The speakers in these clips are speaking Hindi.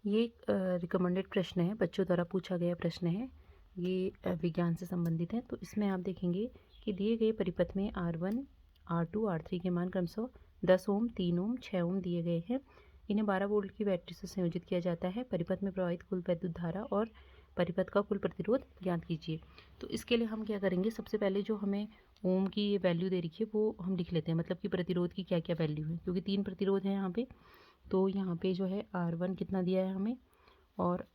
ये एक रिकमेंडेड प्रश्न है, बच्चों द्वारा पूछा गया प्रश्न है। ये विज्ञान से संबंधित है। तो इसमें आप देखेंगे कि दिए गए परिपथ में R1, R2, R3 के मान क्रमशः 10 ओम, 3 ओम, 6 ओम दिए गए हैं। इन्हें 12 वोल्ट की बैटरी से संयोजित किया जाता है। परिपथ में प्रवाहित कुल वैद्युत धारा और परिपथ का कुल प्रतिरोध ज्ञात कीजिए। तो इसके लिए हम क्या करेंगे, सबसे पहले जो हमें ओम की ये वैल्यू दे रखी है वो हम लिख लेते हैं, मतलब कि प्रतिरोध की क्या क्या वैल्यू है, क्योंकि 3 प्रतिरोध है यहाँ पे। तो यहाँ पे जो है R1 कितना दिया है हमें, और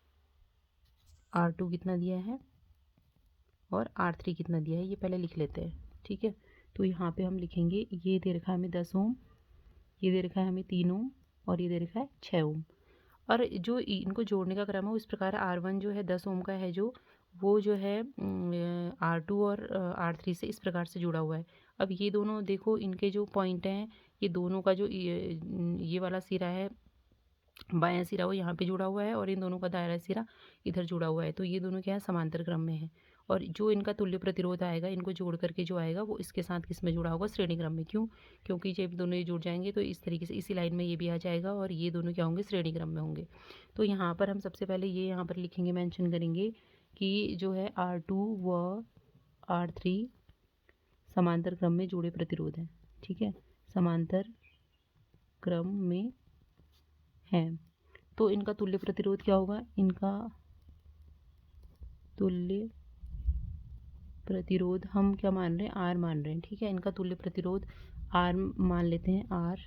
R2 कितना दिया है, और R3 कितना दिया है, ये पहले लिख लेते हैं। ठीक है, तो यहाँ पे हम लिखेंगे, ये दे रखा है हमें 10 ओम, ये दे रखा है हमें 3 ओम, और ये दे रखा है 6 ओम। और जो इनको जोड़ने का क्रम है उस प्रकार R1 जो है 10 ओम का है, जो वो जो है R2 और R3 से इस प्रकार से जुड़ा हुआ है। अब ये दोनों देखो, इनके जो पॉइंट हैं, ये दोनों का जो ये वाला सिरा है, बायां सिरा, वो यहाँ पे जुड़ा हुआ है, और इन दोनों का दायरा सिरा इधर जुड़ा हुआ है। तो ये दोनों क्या है, समांतर क्रम में है। और जो इनका तुल्य प्रतिरोध आएगा, इनको जोड़ करके जो आएगा वो इसके साथ किस में जुड़ा होगा, श्रेणी क्रम में। क्यों? क्योंकि जब दोनों ये जुड़ जाएंगे तो इस तरीके से इसी लाइन में ये भी आ जाएगा, और ये दोनों क्या होंगे, श्रेणी क्रम में होंगे। तो यहाँ पर हम सबसे पहले ये यहाँ पर लिखेंगे, मेंशन करेंगे कि जो है R2 व R3 समांतर क्रम में जुड़े प्रतिरोध हैं। ठीक है, समांतर क्रम में हैं। तो इनका तुल्य प्रतिरोध क्या होगा, इनका तुल्य प्रतिरोध हम क्या मान रहे हैं, आर मान रहे हैं। ठीक है, इनका तुल्य प्रतिरोध आर मान लेते हैं, आर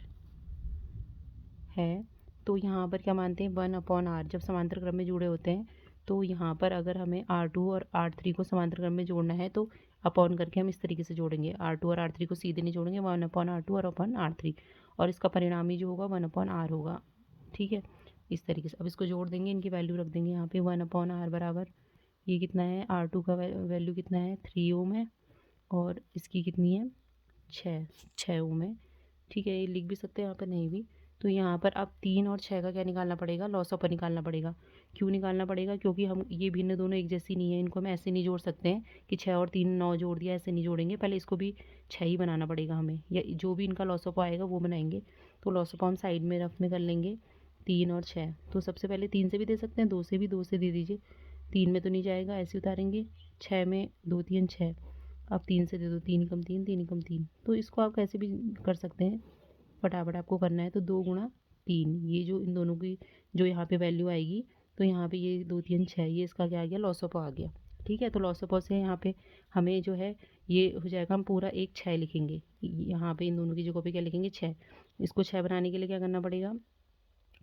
है। तो यहाँ पर क्या मानते हैं, 1/r। जब समांतर क्रम में जुड़े होते हैं तो यहाँ पर अगर हमें R2 और R3 को समांतर क्रम में जोड़ना है तो अपॉन करके हम इस तरीके से जोड़ेंगे। R2 और R3 को सीधे नहीं जोड़ेंगे, 1/r2 और अपन R3, और इसका परिणामी जो होगा 1/r होगा। ठीक है, इस तरीके से अब इसको जोड़ देंगे, इनकी वैल्यू रख देंगे यहाँ पे। 1/r बराबर ये कितना है, R2 का वैल्यू कितना है, 3 ओम है, और इसकी कितनी है, 6 ओम है। ठीक है, ये लिख भी सकते हैं यहाँ पर, नहीं भी। तो यहाँ पर अब 3 और 6 का क्या निकालना पड़ेगा, लॉस ऑफ निकालना पड़ेगा। क्यों निकालना पड़ेगा, क्योंकि हम ये भिन्न दोनों एक जैसी नहीं है, इनको हम ऐसे नहीं जोड़ सकते हैं कि 6 और 3 9 जोड़ दिया, ऐसे नहीं जोड़ेंगे। पहले इसको भी 6 ही बनाना पड़ेगा हमें, या जो भी इनका लॉस ऑफ आएगा वो बनाएंगे। तो लॉस ऑफ हम साइड में रफ में कर लेंगे, 3 और 6। तो सबसे पहले 3 से भी दे सकते हैं, 2 से भी, 2 से दे दीजिए। 3 में तो नहीं जाएगा, ऐसे उतारेंगे। 6 में 2 3 6, अब 3 से दे दो, 3 कम 3, 3 कम 3। तो इसको आप कैसे भी कर सकते हैं, फटाफट आपको करना है तो 2 गुणा 3, ये जो इन दोनों की जो यहाँ पे वैल्यू आएगी, तो यहाँ पे ये 2 3 6, ये इसका क्या आ गया, लॉस ऑफ आ गया। ठीक है, तो लॉस ऑफ से यहाँ पे हमें जो है ये हो जाएगा, हम पूरा एक 6 लिखेंगे यहाँ पे, इन दोनों की जगह पे क्या लिखेंगे, 6। इसको 6 बनाने के लिए क्या करना पड़ेगा,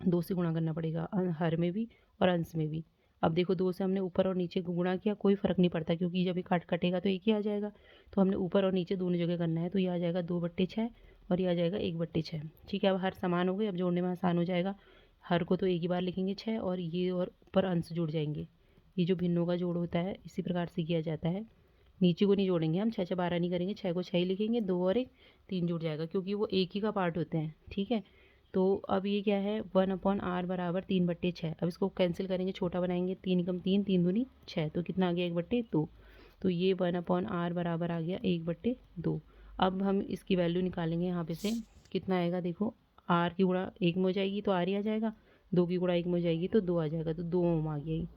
2 से गुणा करना पड़ेगा, हर में भी और अंश में भी। अब देखो, 2 से हमने ऊपर और नीचे को गुणा किया, कोई फ़र्क नहीं पड़ता, क्योंकि जब ये कटेगा तो एक ही आ जाएगा। तो हमने ऊपर और नीचे दोनों जगह करना है, तो ये आ जाएगा 2/6, और ये आ जाएगा 1/6। ठीक है, अब हर समान हो गए, अब जोड़ने में आसान हो जाएगा। हर को तो एक ही बार लिखेंगे 6, और ये और ऊपर अंश जुड़ जाएंगे। ये जो भिन्नों का जोड़ होता है इसी प्रकार से किया जाता है। नीचे को नहीं जोड़ेंगे हम, 6 6 12 नहीं करेंगे, 6 को 6 ही लिखेंगे, 2 और 1 3 जुड़ जाएगा, क्योंकि वो एक ही का पार्ट होते हैं। ठीक है, तो अब ये क्या है, 1/r बराबर 3/6। अब इसको कैंसिल करेंगे, छोटा बनाएंगे, 3 कम 3, 3 दूनी 6, तो कितना आ गया, 1/2। तो ये 1/r बराबर आ गया 1/2। अब हम इसकी वैल्यू निकालेंगे यहाँ पे से, कितना आएगा देखो, आर की गुणा 1 में हो जाएगी तो आर ही आ जाएगा, 2 की गुणा 1 में हो जाएगी तो 2 आ जाएगा, तो 2 ओम आ गया ये।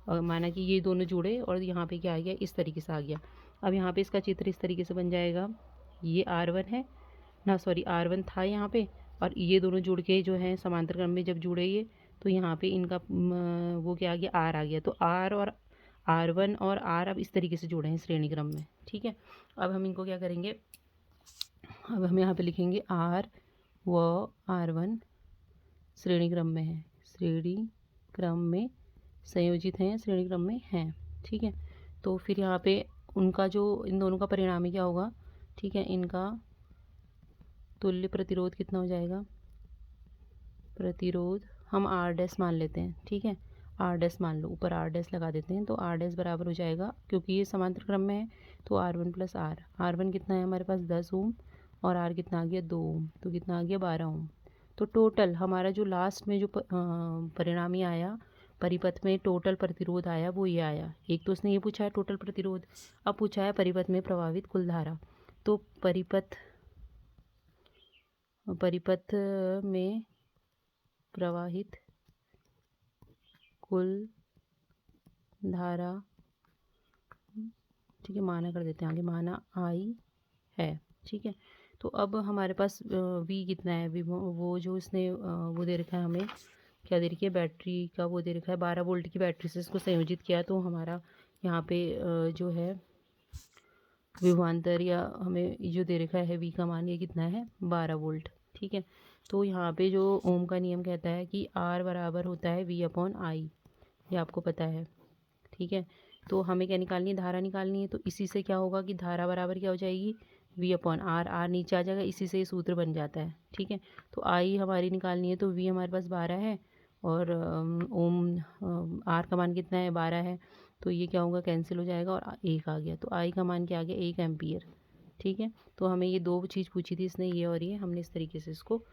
और माना कि ये दोनों जुड़े और यहाँ पे क्या आ गया, इस तरीके से आ गया। अब यहाँ पे इसका चित्र इस तरीके से बन जाएगा, ये R1 है ना, सॉरी R1 था यहाँ पे, और ये दोनों जुड़ के जो है समांतर क्रम में जब जुड़े ये, तो यहाँ पे इनका वो क्या आ गया, R आ गया। तो R और R1 और R अब इस तरीके से जुड़े हैं श्रेणी क्रम में। ठीक है, अब हम इनको क्या करेंगे, अब हम यहाँ पे लिखेंगे R व R1 श्रेणी क्रम में है, श्रेणी क्रम में संयोजित हैं, श्रेणी क्रम में हैं। ठीक है, तो फिर यहाँ पे उनका जो इन दोनों का परिणामी क्या होगा, ठीक है, इनका तुल्य प्रतिरोध कितना हो जाएगा, प्रतिरोध हम आर डैश मान लेते हैं। ठीक है, आर डैश मान लो, ऊपर आर डैश लगा देते हैं, तो आर डैश बराबर हो जाएगा, क्योंकि ये समांतर क्रम में है, तो R1 प्लस R1 कितना है हमारे पास, 10 ओम, और R कितना आ गया, 2 ओम, तो कितना आ गया, 12 ओम। तो टोटल हमारा जो लास्ट में जो परिणामी आया परिपथ में, टोटल प्रतिरोध आया वो ये आया। एक तो उसने ये पूछा है टोटल प्रतिरोध, अब पूछा है परिपथ में प्रवाहित कुल धारा। तो परिपथ परिपथ में प्रवाहित कुल धारा, ठीक है, माना कर देते हैं आगे, माना आई है। ठीक है, तो अब हमारे पास वी कितना है, वी वो जो इसने वो दे रखा है हमें, क्या दे रखी है, बैटरी का वो दे रखा है 12 वोल्ट की बैटरी से इसको संयोजित किया, तो हमारा यहाँ पे जो है विभवांतर या हमें जो दे रखा है वी का मान ये कितना है, 12 वोल्ट। ठीक है, तो यहाँ पे जो ओम का नियम कहता है कि आर बराबर होता है वी अपॉन आई, ये आपको पता है। ठीक है, तो हमें क्या निकालनी है, धारा निकालनी है, तो इसी से क्या होगा कि धारा बराबर क्या हो जाएगी, वी अपॉन आर, आर नीचे आ जाएगा, इसी से ये सूत्र बन जाता है। ठीक है, तो आई हमारी निकालनी है, तो वी हमारे पास 12 है और ओम आर का मान कितना है, 12 है, तो ये क्या होगा, कैंसिल हो जाएगा और एक आ गया, तो आई का मान क्या आ गया, 1 एम्पियर। ठीक है, तो हमें ये दो चीज़ पूछी थी इसने, ये और ये, हमने इस तरीके से इसको